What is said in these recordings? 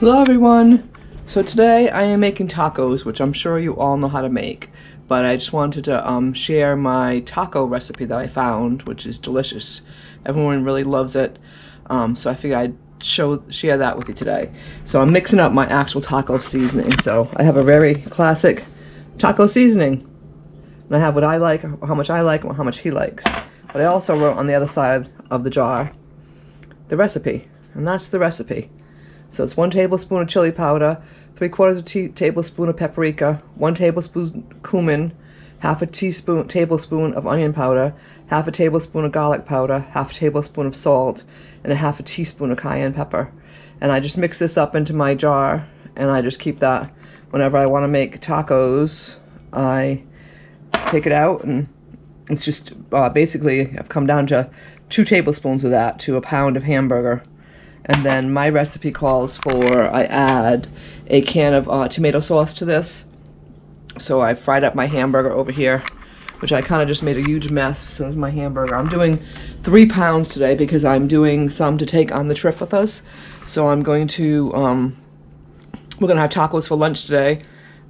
Hello everyone! So today I am making tacos, which I'm sure you all know how to make, but I just wanted to share my taco recipe that I found, which is delicious. Everyone really loves it, so I figured I'd share that with you today. So I'm mixing up my actual taco seasoning. So I have a very classic taco seasoning, and I have what I like, how much I like, and how much he likes. But I also wrote on the other side of the jar the recipe, and that's the recipe. So it's 1 tablespoon of chili powder, 3/4 tablespoon of paprika, 1 tablespoon cumin, half a tablespoon of onion powder, half a tablespoon of garlic powder, half a tablespoon of salt, and a half a teaspoon of cayenne pepper. And I just mix this up into my jar, and I just keep that whenever I want to make tacos. I take it out, and it's just basically I've come down to 2 tablespoons of that to a pound of hamburger. And then my recipe calls for I add a can of tomato sauce to this. So I fried up my hamburger over here, which I kind of just made a huge mess of my hamburger. I'm doing 3 pounds today because I'm doing some to take on the trip with us. So I'm going to, we're going to have tacos for lunch today.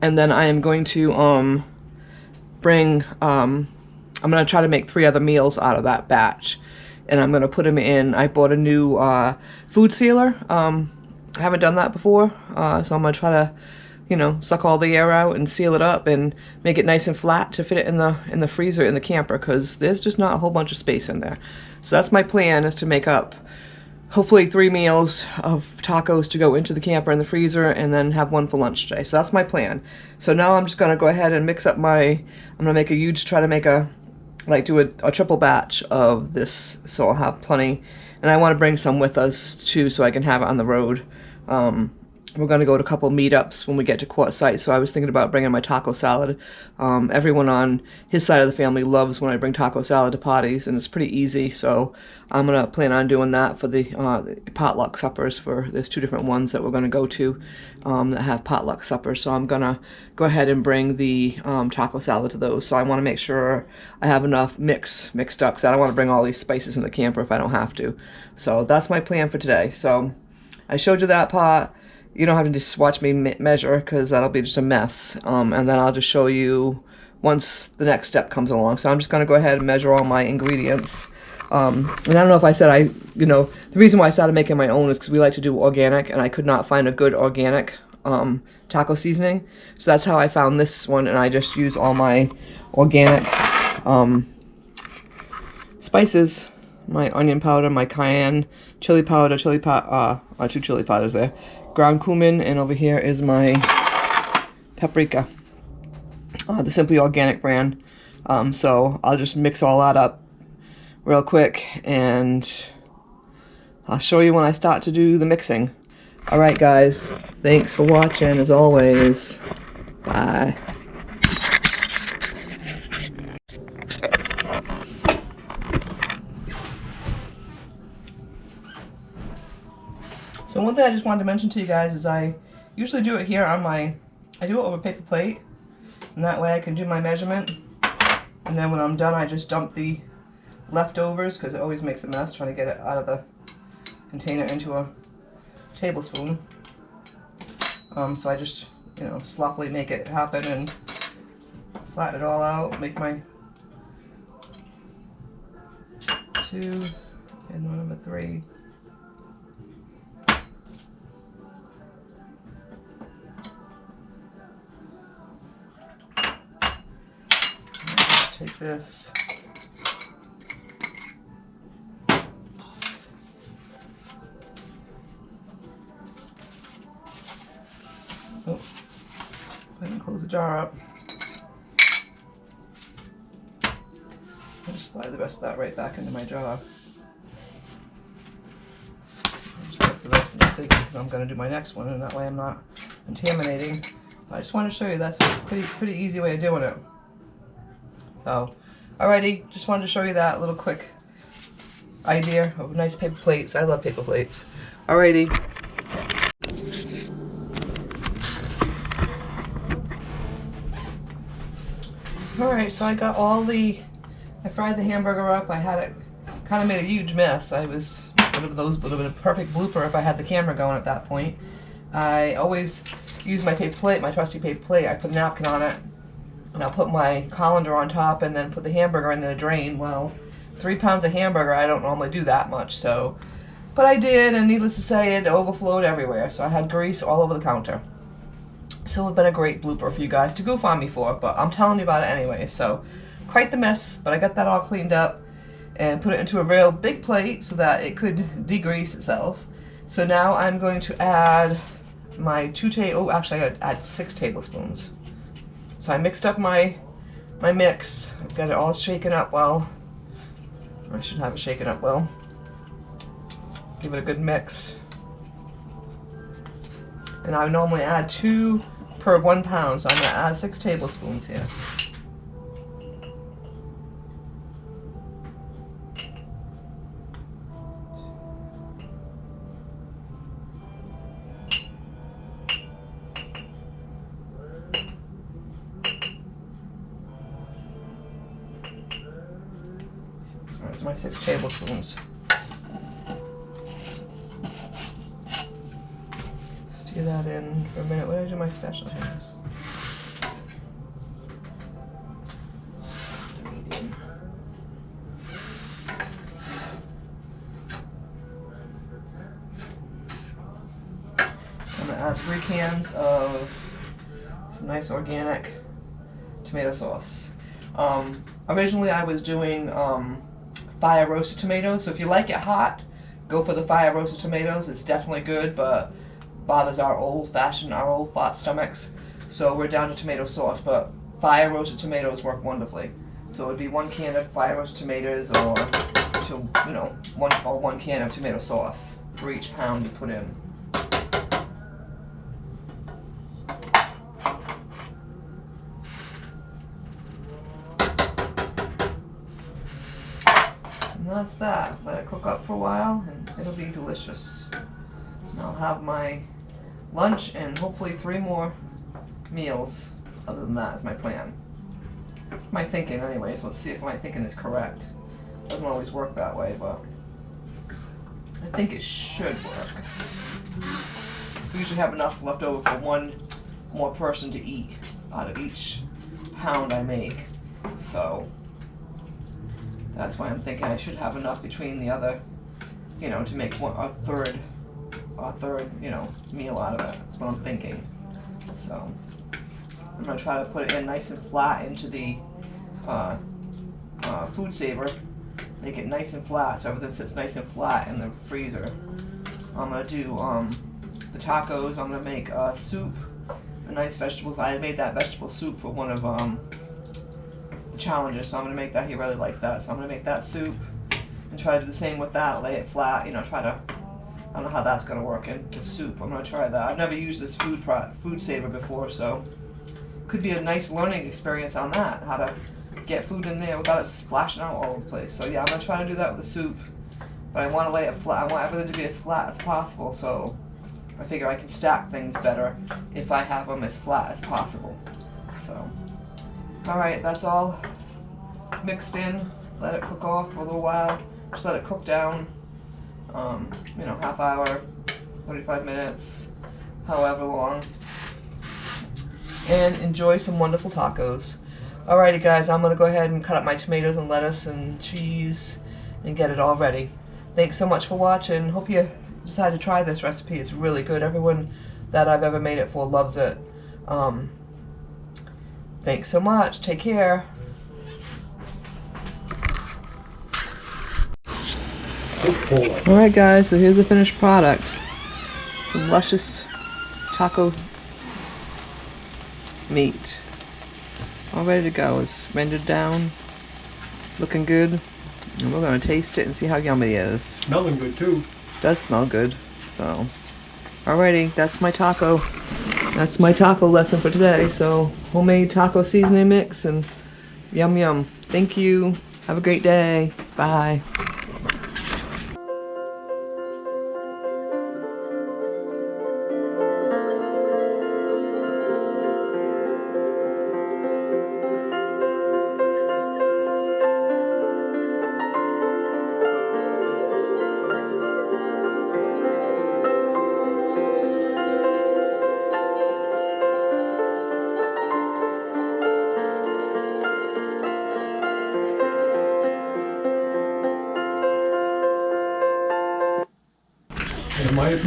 And then I am going to bring, I'm going to try to make 3 other meals out of that batch. And I'm going to put them in. I bought a new food sealer. I haven't done that before, so I'm going to try to, you know, suck all the air out and seal it up and make it nice and flat to fit it in the freezer in the camper, because there's just not a whole bunch of space in there. So that's my plan, is to make up hopefully 3 meals of tacos to go into the camper in the freezer, and then have 1 for lunch today. So that's my plan. So now I'm just going to go ahead and mix up I'm going to make a huge, try to make do a triple batch of this, so I'll have plenty. And I want to bring some with us too, so I can have it on the road. We're going to go to a couple meetups when we get to Quartzsite, so I was thinking about bringing my taco salad. Everyone on his side of the family loves when I bring taco salad to parties, and it's pretty easy, so I'm going to plan on doing that for the potluck suppers. There's 2 different ones that we're going to go to that have potluck suppers, so I'm going to go ahead and bring the taco salad to those. So I want to make sure I have enough mixed up, because I don't want to bring all these spices in the camper if I don't have to. So that's my plan for today. So I showed you that part. You don't have to just watch me measure, because that'll be just a mess. And then I'll just show you once the next step comes along. So I'm just going to go ahead and measure all my ingredients. And I don't know if I said the reason why I started making my own is because we like to do organic, and I could not find a good organic taco seasoning. So that's how I found this one, and I just use all my organic spices. My onion powder, my cayenne, chili powder, 2 chili powders there, ground cumin, and over here is my paprika, the Simply Organic brand. So I'll just mix all that up real quick, and I'll show you when I start to do the mixing. Alright guys, thanks for watching as always. Bye. So one thing I just wanted to mention to you guys is I usually do it here on I do it over a paper plate, and that way I can do my measurement, and then when I'm done I just dump the leftovers, because it always makes a mess trying to get it out of the container into a tablespoon. So I just, sloppily make it happen and flatten it all out, make my 2 and number 3. Take this. Oh, go ahead and close the jar up. I'll just slide the rest of that right back into my jar. I'll just put the rest in the sink, because I'm going to do my next one, and that way I'm not contaminating. I just want to show you that's a pretty easy way of doing it. So, alrighty, just wanted to show you that little quick idea of nice paper plates. I love paper plates. Alrighty. Alright, so I got I fried the hamburger up. I had it, kind of made a huge mess. Would have been a perfect blooper if I had the camera going at that point. I always use my paper plate, my trusty paper plate. I put a napkin on it, and I'll put my colander on top and then put the hamburger in the drain. Well, 3 pounds of hamburger, I don't normally do that much, so. But I did, and needless to say, it overflowed everywhere. So I had grease all over the counter. So it's been a great blooper for you guys to goof on me for, but I'm telling you about it anyway. So quite the mess, but I got that all cleaned up and put it into a real big plate so that it could degrease itself. So now I'm going to add my actually I gotta add 6 tablespoons. So I mixed up my mix. I've got it all shaken up well. I should have it shaken up well. Give it a good mix. And I normally add 2 per 1 pound, so I'm going to add 6 tablespoons here. That's my 6 tablespoons. Stir that in for a minute. What did I do my special things? Medium. I'm gonna add 3 cans of some nice organic tomato sauce. Originally I was doing fire roasted tomatoes, so if you like it hot, go for the fire roasted tomatoes. It's definitely good, but bothers our old fat stomachs. So we're down to tomato sauce, but fire roasted tomatoes work wonderfully. So it would be 1 can of fire roasted tomatoes, or one can of tomato sauce for each pound you put in. And that's that. Let it cook up for a while and it'll be delicious. And I'll have my lunch and hopefully 3 more meals. Other than that is my plan. My thinking anyways. Let's see if my thinking is correct. Doesn't always work that way, but I think it should work. We usually have enough left over for 1 more person to eat out of each pound I make. So that's why I'm thinking I should have enough between the other, to make a third, meal out of it. That's what I'm thinking. So I'm gonna try to put it in nice and flat into the food saver. Make it nice and flat so everything sits nice and flat in the freezer. I'm gonna do the tacos. I'm gonna make soup, a nice vegetables. I made that vegetable soup for one of the challenges, so I'm gonna make that. He really liked that, so I'm gonna make that soup and try to do the same with that. Lay it flat, try to. I don't know how that's gonna work in the soup. I'm gonna try that. I've never used this food saver before, so could be a nice learning experience on that. How to get food in there without it splashing out all over the place. So yeah, I'm gonna try to do that with the soup, but I want to lay it flat. I want everything to be as flat as possible. So I figure I can stack things better if I have them as flat as possible. So, alright, that's all mixed in. Let it cook off for a little while. Just let it cook down, half hour, 45 minutes, however long. And enjoy some wonderful tacos. Alrighty guys, I'm going to go ahead and cut up my tomatoes and lettuce and cheese and get it all ready. Thanks so much for watching. Hope you decided to try this recipe. It's really good. Everyone that I've ever made it for loves it. Thanks so much. Take care. Alright guys, so here's the finished product. Some luscious taco meat. All ready to go. It's rendered down. Looking good. And we're going to taste it and see how yummy it is. Smelling good too. Does smell good. So, alrighty, that's my taco. That's my taco lesson for today. So, homemade taco seasoning mix and yum yum. Thank you. Have a great day. Bye. my opinion.